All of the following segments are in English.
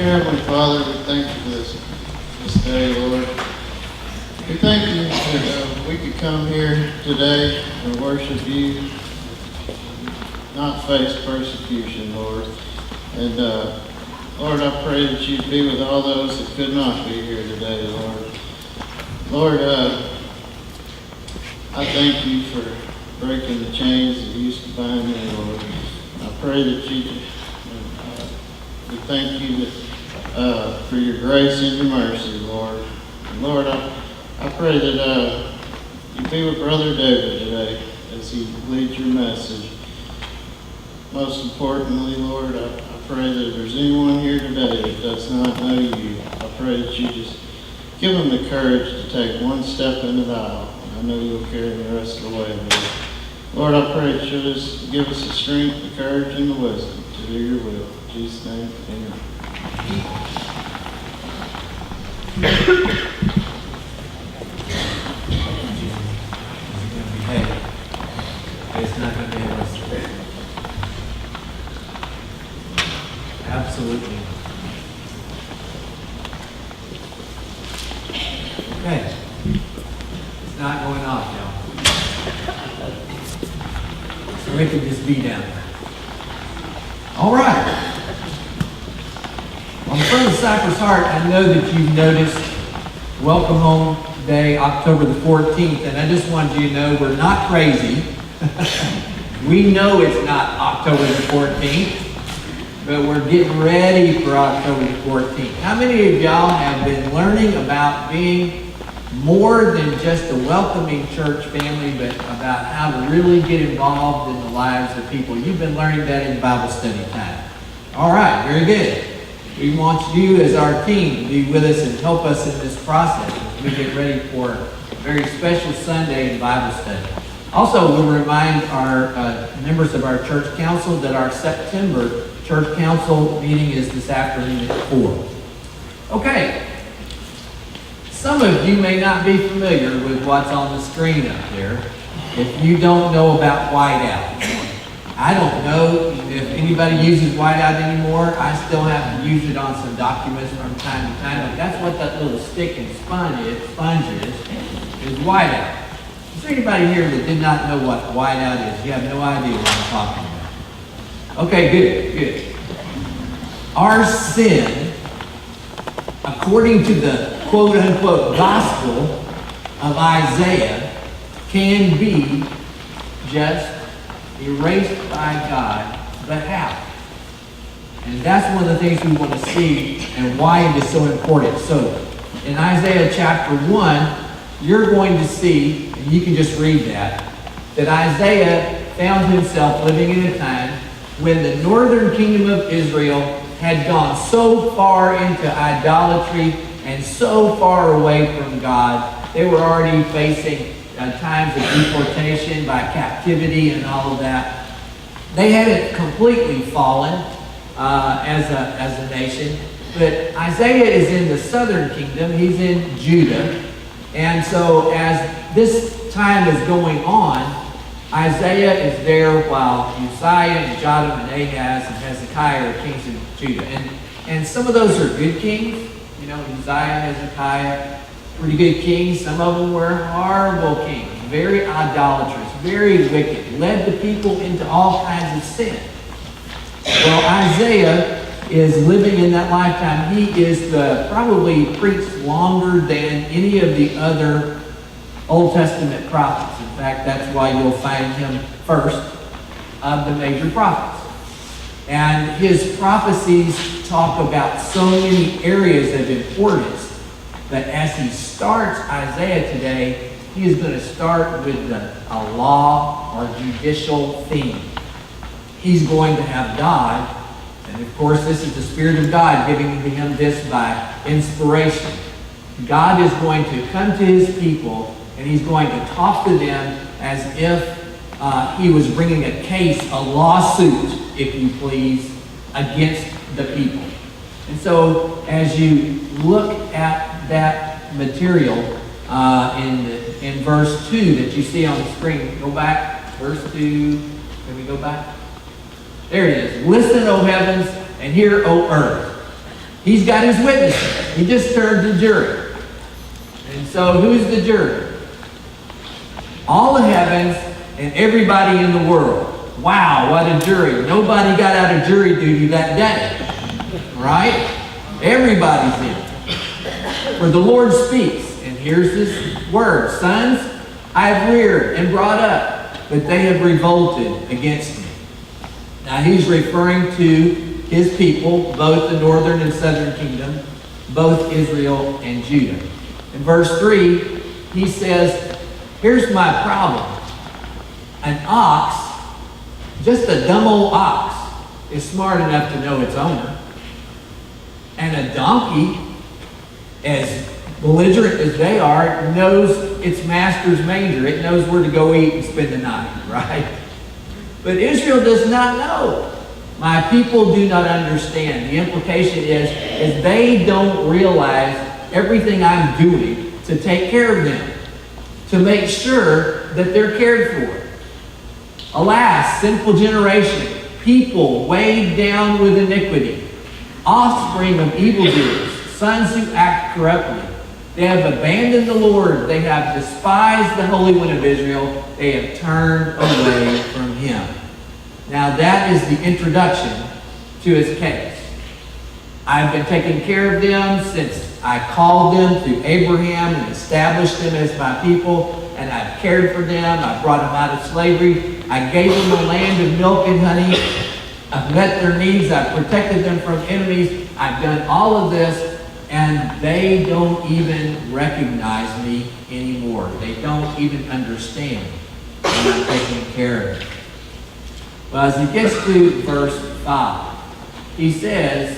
Dear Heavenly Father, we thank you for this day, Lord. We thank you that we could come here today and worship you, not face persecution, Lord. And Lord, I pray that you be with all those that could not be here today, Lord. Lord, I thank you for breaking the chains that used to bind me, Lord. I pray that we thank you for your grace and your mercy, Lord. And Lord, I pray that you be with Brother David today as he leads your message. Most importantly, Lord, I pray that if there's anyone here today that does not know you, I pray that you just give them the courage to take one step into the aisle. I know you'll carry the rest of the way, Lord. Lord, I pray that you'll just give us the strength, the courage, and the wisdom to do your will. In Jesus' name, amen. Hey, it's not going to be a mistake. Absolutely. Okay. It's not going off now. So it can just be down there. All right. On front of Cypress Heart, I know that you've noticed Welcome Home Day, October the 14th, and I just wanted you to know we're not crazy. We know it's not October the 14th, but we're getting ready for October the 14th. How many of y'all have been learning about being more than just a welcoming church family, but about how to really get involved in the lives of people? You've been learning that in Bible study time. All right, very good. We want you as our team to be with us and help us in this process as we get ready for a very special Sunday in Bible study. Also, we'll remind our members of our church council that our September church council meeting is this afternoon at 4. Okay. Some of you may not be familiar with what's on the screen up there if you don't know about whiteout. I don't know if anybody uses whiteout anymore. I still have to use it on some documents from time to time. But that's what that little stick and sponge is whiteout. Is there anybody here that did not know what whiteout is? You have no idea what I'm talking about. Okay, good. Our sin, according to the quote-unquote gospel of Isaiah, can be just erased by God, but how? And that's one of the things we want to see and why it is so important. So, in Isaiah chapter 1, you're going to see, and you can just read that Isaiah found himself living in a time when the northern kingdom of Israel had gone so far into idolatry and so far away from God. They were already facing times of deportation by captivity and all of that. They hadn't completely fallen as a nation, but Isaiah is in the southern kingdom. He's in Judah. And so as this time is going on, Isaiah is there while Uzziah and Jotham and Ahaz and Hezekiah are kings of Judah. And some of those are good kings. You know, Uzziah, Hezekiah, pretty good kings. Some of them were horrible kings, very idolatrous, very wicked, led the people into all kinds of sin. Well, Isaiah is living in that lifetime. He is probably preached longer than any of the other Old Testament prophets. In fact, that's why you'll find him first of the major prophets. And his prophecies talk about so many areas of importance that as he starts Isaiah today, he is going to start with a law or judicial theme. He's going to have God, and of course this is the Spirit of God giving to him this by inspiration. God is going to come to his people and he's going to talk to them as if he was bringing a case, a lawsuit, if you please, against the people. And so as you look at that material in verse 2 that you see on the screen, go back, verse 2, can we go back? There it is. Listen, O heavens, and hear, O earth. He's got his witnesses. He just turned the jury. And so who's the jury? All the heavens and everybody in the world. Wow, what a jury. Nobody got out of jury duty that day. Right? Everybody's in. For the Lord speaks, and here's this word. Sons, I have reared and brought up, but they have revolted against me. Now he's referring to his people, both the northern and southern kingdom, both Israel and Judah. In verse 3, he says, here's my problem. An ox, just a dumb old ox, is smart enough to know its owner. And a donkey, as belligerent as they are, knows its master's manger. It knows where to go eat and spend the night, right? But Israel does not know. My people do not understand. The implication is they don't realize everything I'm doing to take care of them, to make sure that they're cared for. Alas, sinful generation, people weighed down with iniquity, offspring of evildoers, sons who act corruptly. They have abandoned the Lord. They have despised the Holy One of Israel. They have turned away from Him. Now that is the introduction to his case. I've been taking care of them since I called them through Abraham and established them as my people, and I've cared for them. I brought them out of slavery. I gave them a land of milk and honey. I've met their needs. I've protected them from enemies. I've done all of this, and they don't even recognize me anymore. They don't even understand when I'm taking care of them. Well, as he gets to verse 5, he says,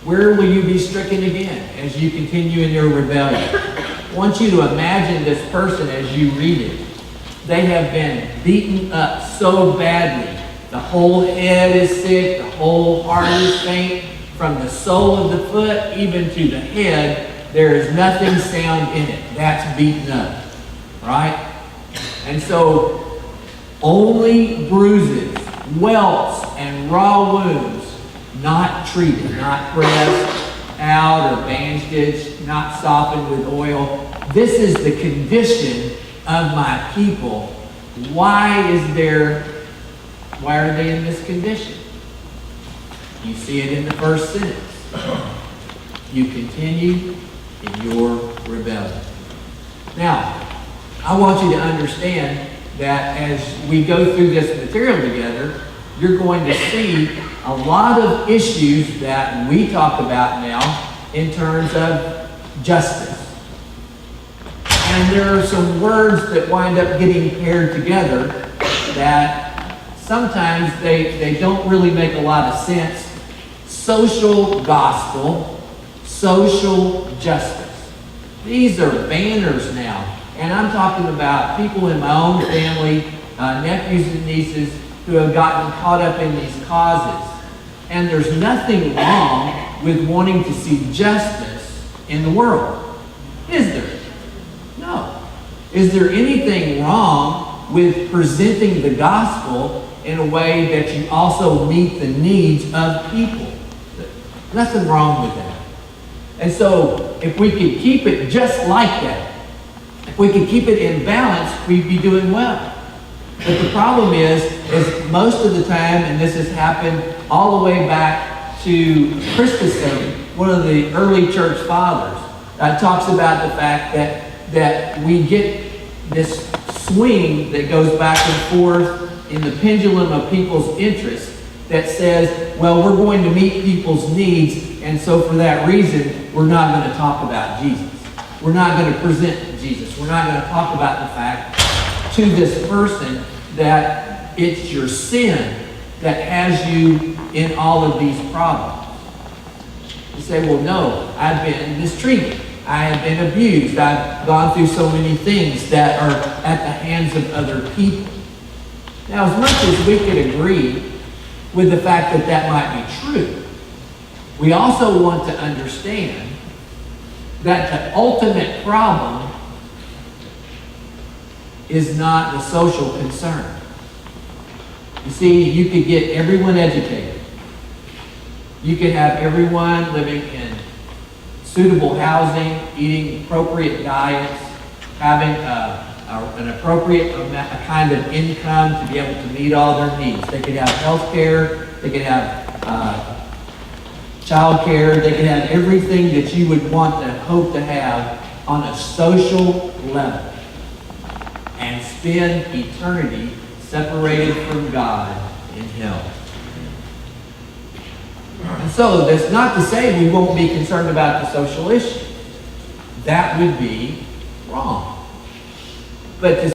where will you be stricken again as you continue in your rebellion? I want you to imagine this person as you read it. They have been beaten up so badly. The whole head is sick, the whole heart is faint. From the sole of the foot even to the head, there is nothing sound in it. That's beaten up, right? And so only bruises, welts, and raw wounds, not treated, not pressed out or bandaged, not softened with oil. This is the condition of my people. Why are they in this condition? You see it in the first sentence. You continue in your rebellion. Now, I want you to understand that as we go through this material together, you're going to see a lot of issues that we talk about now in terms of justice. And there are some words that wind up getting paired together that sometimes they don't really make a lot of sense. Social gospel, social justice. These are banners now. And I'm talking about people in my own family, nephews and nieces, who have gotten caught up in these causes. And there's nothing wrong with wanting to see justice in the world. Is there? No. Is there anything wrong with presenting the gospel in a way that you also meet the needs of people? Nothing wrong with that. And so, if we could keep it just like that, if we could keep it in balance, we'd be doing well. But the problem is most of the time, and this has happened all the way back to Christendom, one of the early church fathers, talks about the fact that we get this swing that goes back and forth in the pendulum of people's interests that says, well, we're going to meet people's needs, and so for that reason, we're not going to talk about Jesus. We're not going to present Jesus. We're not going to talk about the fact to this person that it's your sin that has you in all of these problems. You say, well, no, I've been mistreated. I have been abused. I've gone through so many things that are at the hands of other people. Now, as much as we could agree with the fact that that might be true, we also want to understand that the ultimate problem is not the social concern. You see, you could get everyone educated. You can have everyone living in suitable housing, eating appropriate diets, having an appropriate a kind of income to be able to meet all their needs. They could have health care, they could have child care, they could have everything that you would want to hope to have on a social level and spend eternity separated from God in hell. And so that's not to say we won't be concerned about the social issue. That would be wrong. But to